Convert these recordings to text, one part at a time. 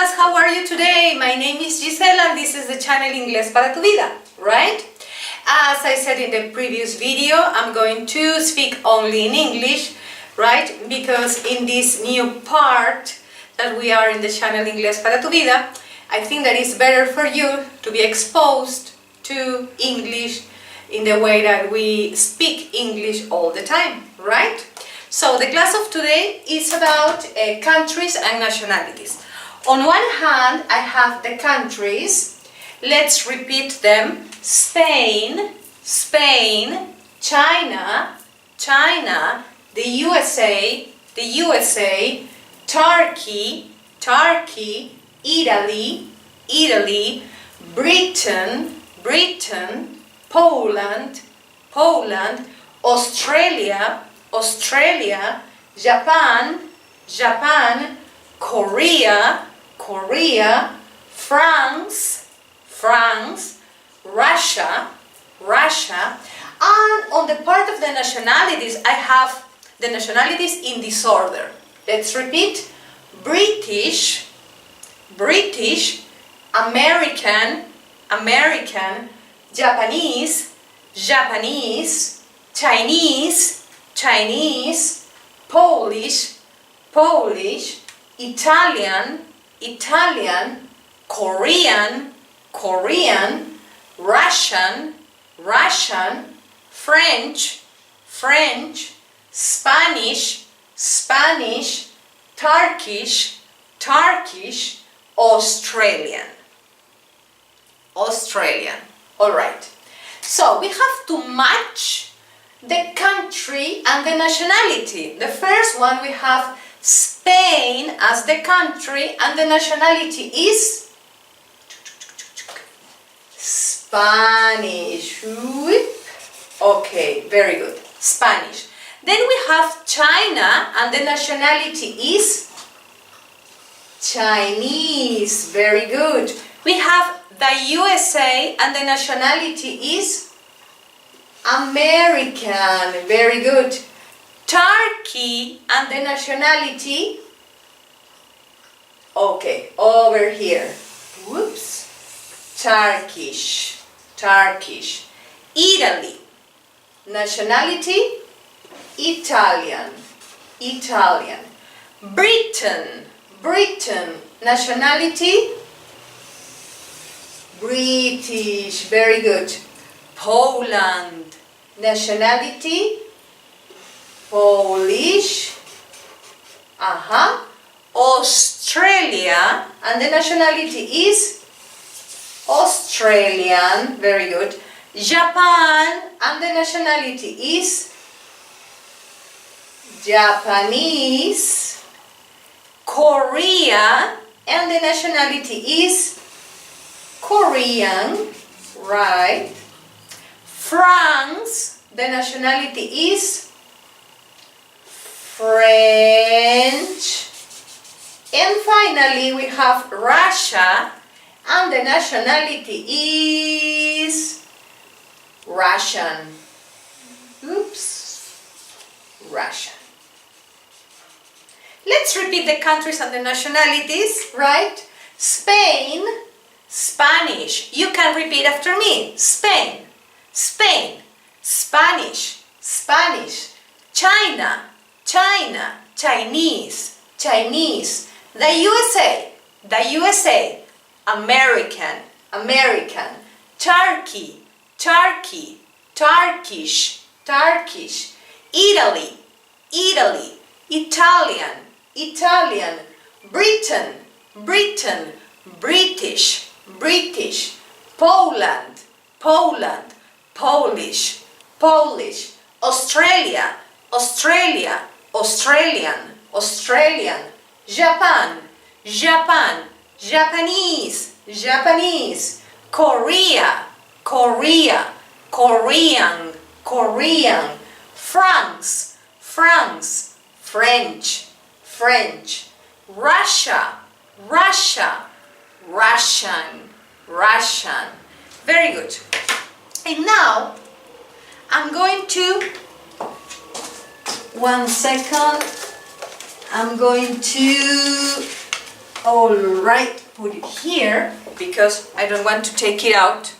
class, how are you today? My name is Gisela and this is the channel Inglés para tu vida, right? As I said in the previous video, I'm going to speak only in English, right? Because in this new part that we are in the channel Inglés para tu vida, I think that it's better for you to be exposed to English in the way that we speak English all the time, right? So the class of today is about countries and nationalities. On one hand, I have the countries. Let's repeat them. Spain, Spain, China, China, the USA, Turkey, Turkey, Italy, Italy, Britain, Britain, Poland, Poland, Australia, Australia, Japan, Japan, Korea, Korea, France, France, Russia, Russia, and on the part of the nationalities, I have the nationalities in this order. Let's repeat. British, British, American, American, Japanese, Japanese, Chinese, Chinese, Polish, Polish, Italian, Italian, Korean, Korean, Russian, Russian, French, French, Spanish, Spanish, Turkish, Turkish, Australian. Australian. All right. So we have to match the country and the nationality. The first one we have Spain as the country and the nationality is Spanish. Okay, very good. Spanish. Then we have China and the nationality is Chinese. Very good. We have the USA and the nationality is American. Very good. Turkey and the nationality, okay, over here. Whoops. Turkish. Turkish. Italy. Nationality, Italian. Italian. Britain. Britain. Nationality, British. Very good. Poland. Nationality, Polish. Australia, and the nationality is Australian. Very good. Japan, and the nationality is Japanese. Korea, and the nationality is Korean. Right. France, the nationality is French. And finally we have Russia, and the nationality is Russian. Oops. Russian. Let's repeat the countries and the nationalities, right? Spain, Spanish. You can repeat after me. Spain, Spain, Spanish, Spanish. China, China, Chinese, Chinese. The USA, American, American. Turkey, Turkey, Turkish, Turkish. Italy, Italy, Italian, Italian. Britain, Britain, British, British. Poland, Poland, Polish, Polish. Australia, Australia, Australian, Australian. Japan, Japan, Japanese, Japanese. Korea, Korea, Korean, Korean. France, France, French, French. Russia, Russia, Russian, Russian. Very good. And now I'm going to, one second, I'm going to Alright, put it here because I don't want to take it out.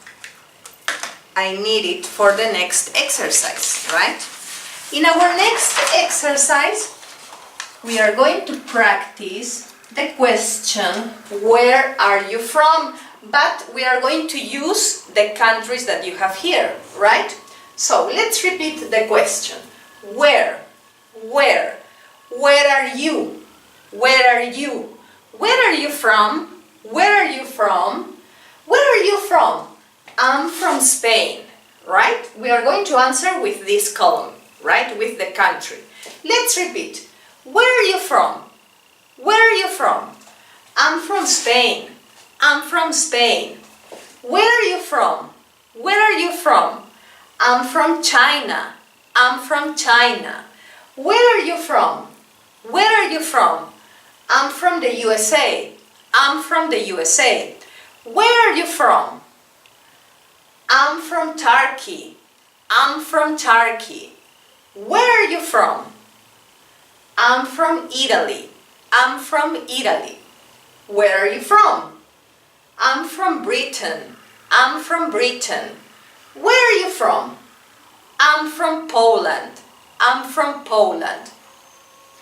I need it for the next exercise, right? In our next exercise, we are going to practice the question, where are you from? But we are going to use the countries that you have here, right? So let's repeat the question. Where? Where? Where are you? Where are you? Where are you from? Where are you from? Where are you from? I'm from Spain, right? We are going to answer with this column, right? With the country. Let's repeat. Where are you from? Where are you from? I'm from Spain. I'm from Spain. Where are you from? Where are you from? I'm from China. I'm from China. Where are you from? Where are you from? I'm from the USA. I'm from the USA. Where are you from? I'm from Turkey. I'm from Turkey. Where are you from? I'm from Italy. I'm from Italy. Where are you from? I'm from Britain. I'm from Britain. Where are you from? I'm from Poland. I'm from Poland.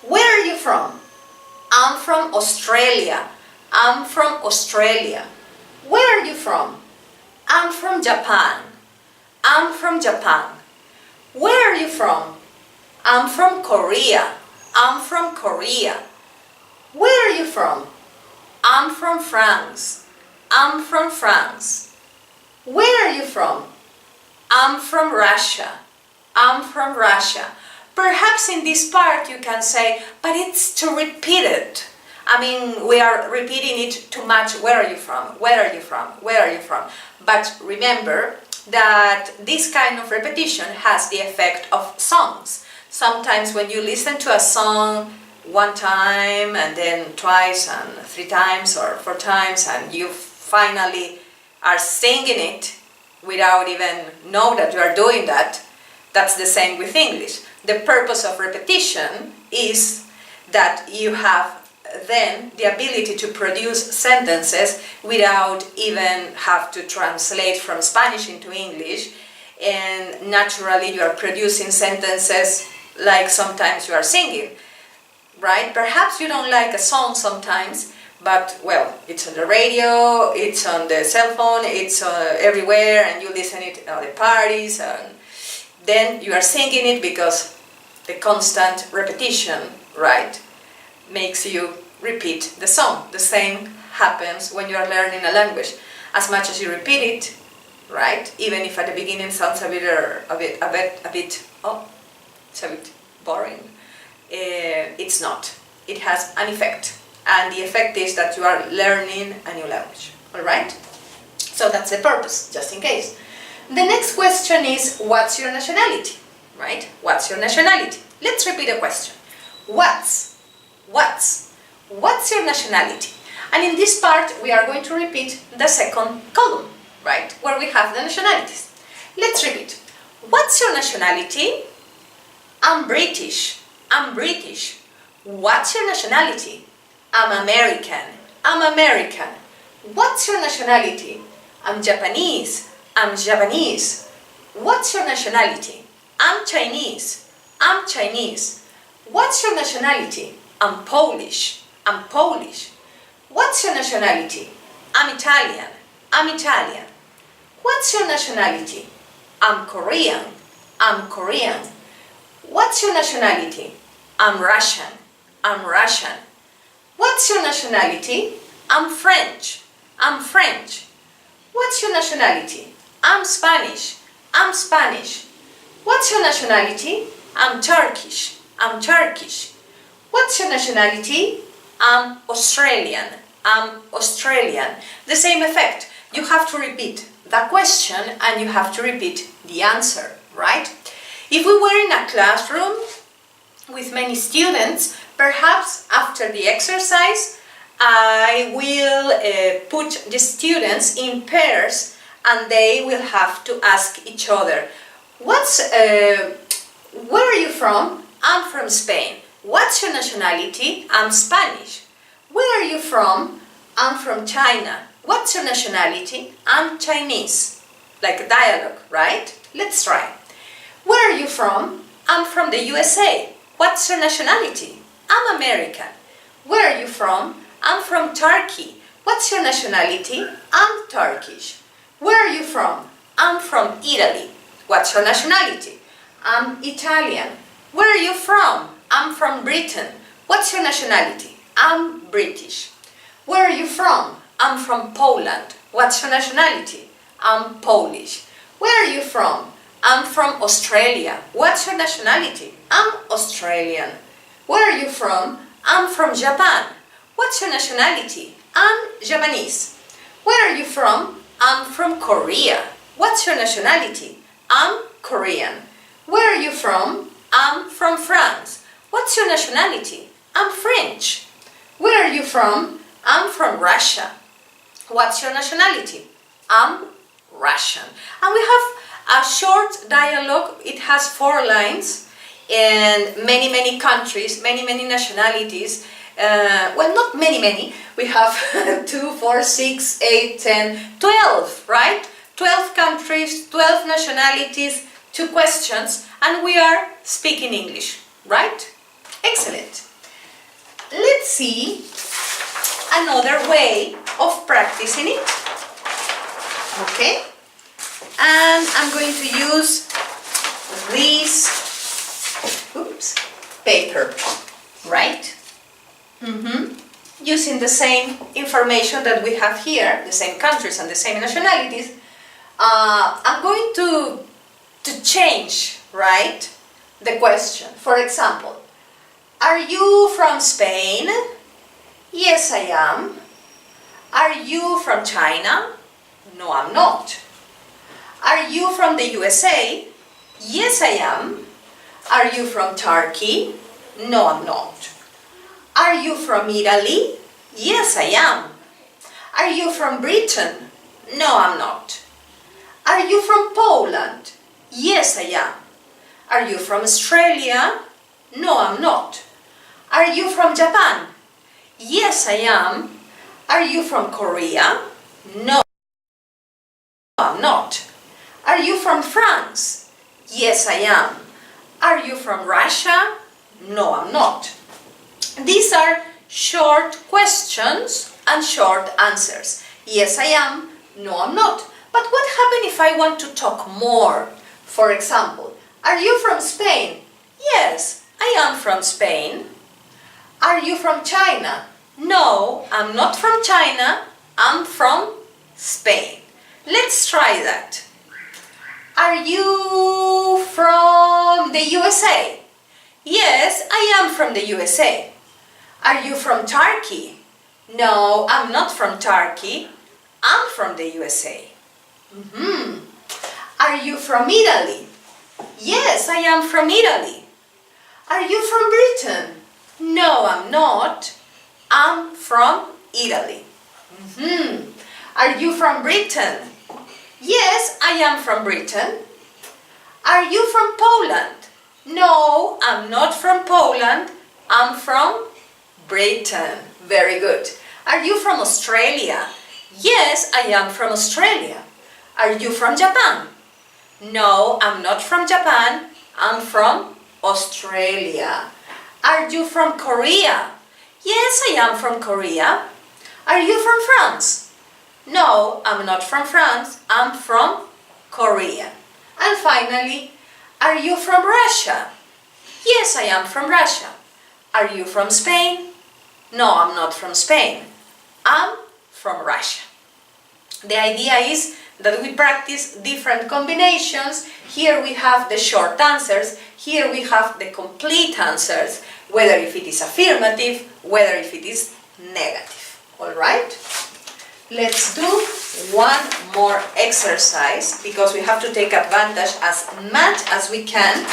Where are you from? I'm from Australia. I'm from Australia. Where are you from? I'm from Japan. I'm from Japan. Where are you from? I'm from Korea. I'm from Korea. Where are you from? I'm from France. I'm from France. Where are you from? I'm from Russia. I'm from Russia. Perhaps in this part you can say, but it's to repeat it. I mean, we are repeating it too much. Where are you from? Where are you from? Where are you from? But remember that this kind of repetition has the effect of songs. Sometimes when you listen to a song one time and then twice and 3 times or 4 times and you finally are singing it without even know that you are doing that, that's the same with English. The purpose of repetition is that you have then the ability to produce sentences without even have to translate from Spanish into English, and naturally you are producing sentences like sometimes you are singing, right? Perhaps you don't like a song sometimes, but well, it's on the radio, it's on the cell phone, it's everywhere, and you listen it at the parties, and then you are singing it because the constant repetition, right, makes you repeat the song. The same happens when you are learning a language. As much as you repeat it, right, even if at the beginning sounds a bit boring, it's not. It has an effect, and the effect is that you are learning a new language. All right? So that's the purpose, just in case. The next question is, what's your nationality? Right? What's your nationality? Let's repeat the question. What's your nationality? And in this part we are going to repeat the second column, right? Where we have the nationalities. Let's repeat. What's your nationality? I'm British. I'm British. What's your nationality? I'm American. I'm American. What's your nationality? I'm Japanese. I'm Japanese. What's your nationality? I'm Chinese. I'm Chinese. What's your nationality? I'm Polish. I'm Polish. What's your nationality? I'm Italian. I'm Italian. What's your nationality? I'm Korean. I'm Korean. What's your nationality? I'm Russian. I'm Russian. What's your nationality? I'm French. I'm French. What's your nationality? I'm Spanish. I'm Spanish. What's your nationality? I'm Turkish. I'm Turkish. What's your nationality? I'm Australian. I'm Australian. The same effect. You have to repeat the question and you have to repeat the answer, right? If we were in a classroom with many students, perhaps after the exercise, I will put the students in pairs and they will have to ask each other, where are you from? I'm from Spain. What's your nationality? I'm Spanish. Where are you from? I'm from China. What's your nationality? I'm Chinese. Like a dialogue, right? Let's try. Where are you from? I'm from the USA. What's your nationality? I'm American. Where are you from? I'm from Turkey. What's your nationality? I'm Turkish. Where are you from? I'm from Italy. What's your nationality? I'm Italian. Where are you from? I'm from Britain. What's your nationality? I'm British. Where are you from? I'm from Poland. What's your nationality? I'm Polish. Where are you from? I'm from Australia. What's your nationality? I'm Australian. Where are you from? I'm from Japan. What's your nationality? I'm Japanese. Where are you from? I'm from Korea. What's your nationality? I'm Korean. Where are you from? I'm from France. What's your nationality? I'm French. Where are you from? I'm from Russia. What's your nationality? I'm Russian. And we have a short dialogue. It has 4 lines and many countries, many nationalities. Well, not many. We have 2, 4, 6, 8, 10, 12, right? 12 countries, 12 nationalities, 2 questions, and we are speaking English, right? Excellent. Let's see another way of practicing it. Okay? And I'm going to use this paper, right? Using the same information that we have here, the same countries and the same nationalities, I'm going to change, right, the question. For example, are you from Spain? Yes, I am. Are you from China? No, I'm not. Are you from the USA? Yes, I am. Are you from Turkey? No, I'm not. Are you from Italy? Yes, I am. Are you from Britain? No, I'm not. Are you from Poland? Yes, I am. Are you from Australia? No, I'm not. Are you from Japan? Yes, I am. Are you from Korea? No, I'm not. Are you from France? Yes, I am. Are you from Russia? No, I'm not. These are short questions and short answers. Yes, I am. No, I'm not. But what happens if I want to talk more? For example, are you from Spain? Yes, I am from Spain. Are you from China? No, I'm not from China. I'm from Spain. Let's try that. Are you from the USA? Yes, I am from the USA. Are you from Turkey? No, I'm not from Turkey. I'm from the USA. Are you from Italy? Yes, I am from Italy. Are you from Britain? No, I'm not. I'm from Italy. Are you from Britain? Yes, I am from Britain. Are you from Poland? No, I'm not from Poland. I'm from Britain. Very good. Are you from Australia? Yes, I am from Australia. Are you from Japan? No, I'm not from Japan. I'm from Australia. Are you from Korea? Yes, I am from Korea. Are you from France? No, I'm not from France. I'm from Korea. And finally, are you from Russia? Yes, I am from Russia. Are you from Spain? No, I'm not from Spain. I'm from Russia. The idea is that we practice different combinations. Here we have the short answers. Here we have the complete answers, whether if it is affirmative, whether if it is negative. All right? Let's do one more exercise because we have to take advantage as much as we can,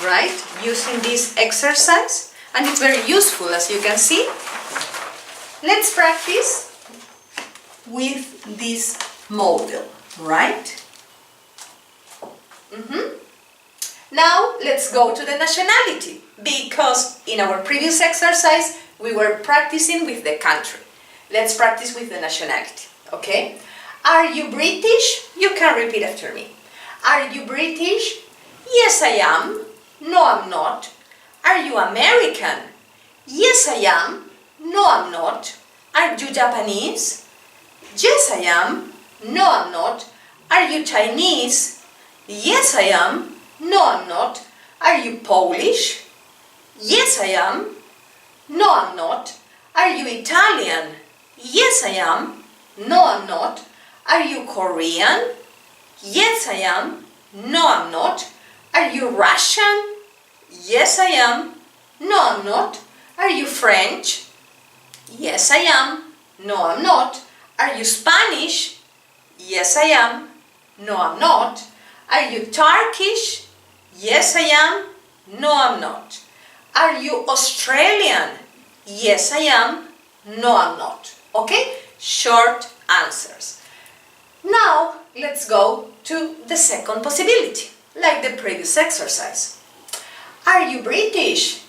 right? Using this exercise, and it's very useful, as you can see. Let's practice with this model, right? Now let's go to the nationality, because in our previous exercise we were practicing with the country. Let's practice with the nationality, okay? Are you British? You can repeat after me. Are you British? Yes, I am. No, I'm not. Are you American? Yes, I am. No, I'm not. Are you Japanese? Yes, I am. No, I'm not. Are you Chinese? Yes, I am. No, I'm not. Are you Polish? Yes, I am. No, I'm not. Are you Italian? Yes, I am. No, I'm not. Are you Korean? Yes, I am. No, I'm not. Are you Russian? Yes, I am. No, I'm not. Are you French? Yes, I am. No, I'm not. Are you Spanish? Yes, I am. No, I'm not. Are you Turkish? Yes, I am. No, I'm not. Are you Australian? Yes, I am. No, I'm not. Okay? Short answers. Now, let's go to the second possibility, like the previous exercise. Are you British?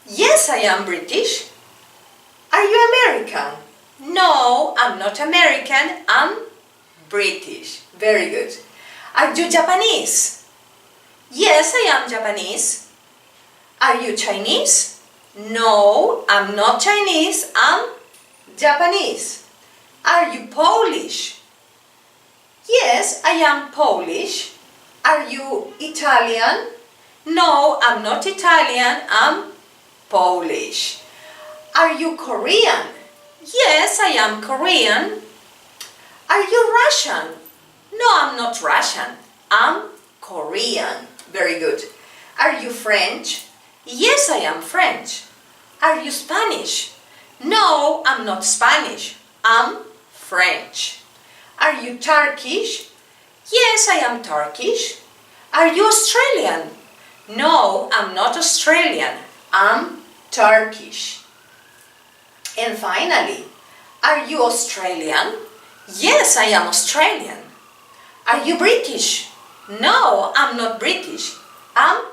Yes, I am British. Are you American? No, I'm not American. I'm British. Very good. Are you Japanese? Yes, I am Japanese. Are you Chinese? No, I'm not Chinese. I'm Japanese. Are you Polish? Yes, I am Polish. Are you Italian? No, I'm not Italian. I'm Polish. Are you Korean? Yes, I am Korean. Are you Russian? No, I'm not Russian. I'm Korean. Very good. Are you French? Yes, I am French. Are you Spanish? No, I'm not Spanish. I'm French. Are you Turkish? Yes, I am Turkish. Are you Australian? No, I'm not Australian. I'm Turkish. And finally, are you Australian? Yes, I am Australian. Are you British? No, I'm not British. I'm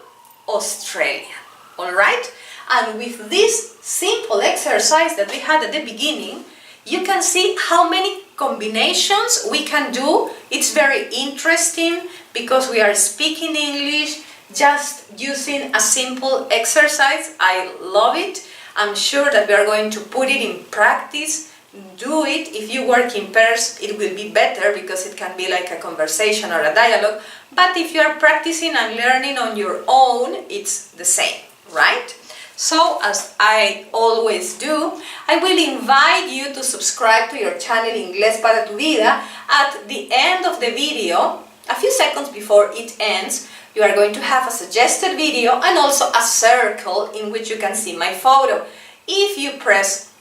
Australian. Alright? And with this simple exercise that we had at the beginning, you can see how many combinations we can do. It's very interesting because we are speaking English just using a simple exercise. I love it. I'm sure that we are going to put it in practice. Do it. If you work in pairs, it will be better because it can be like a conversation or a dialogue. But if you are practicing and learning on your own, it's the same, right? So, as I always do, I will invite you to subscribe to your channel Inglés para tu vida. At the end of the video, a few seconds before it ends, you are going to have a suggested video and also a circle in which you can see my photo. If you press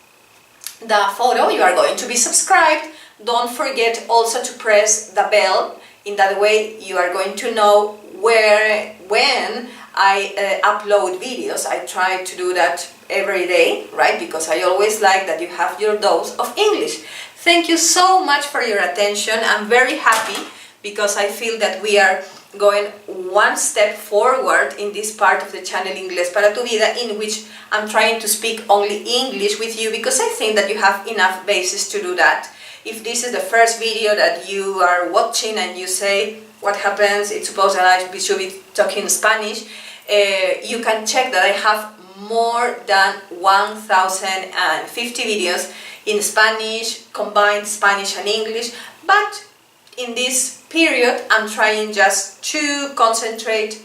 the photo, you are going to be subscribed. Don't forget also to press the bell. In that way, you are going to know when I upload videos. I try to do that every day, right? Because I always like that you have your dose of English. Thank you so much for your attention. I'm very happy because I feel that we are going one step forward in this part of the channel Inglés para tu vida, in which I'm trying to speak only English with you because I think that you have enough basis to do that. If this is the first video that you are watching and you say, what happens, it's supposed that I should be talking Spanish, you can check that I have more than 1,050 videos in Spanish, combined Spanish and English, but in this period I'm trying just to concentrate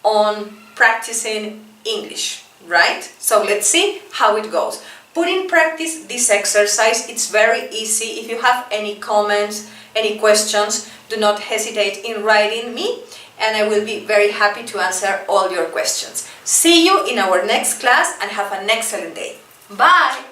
on practicing English, right? So let's see how it goes. Put in practice this exercise. It's very easy. If you have any comments, any questions, do not hesitate in writing me, and I will be very happy to answer all your questions. See you in our next class and have an excellent day. Bye!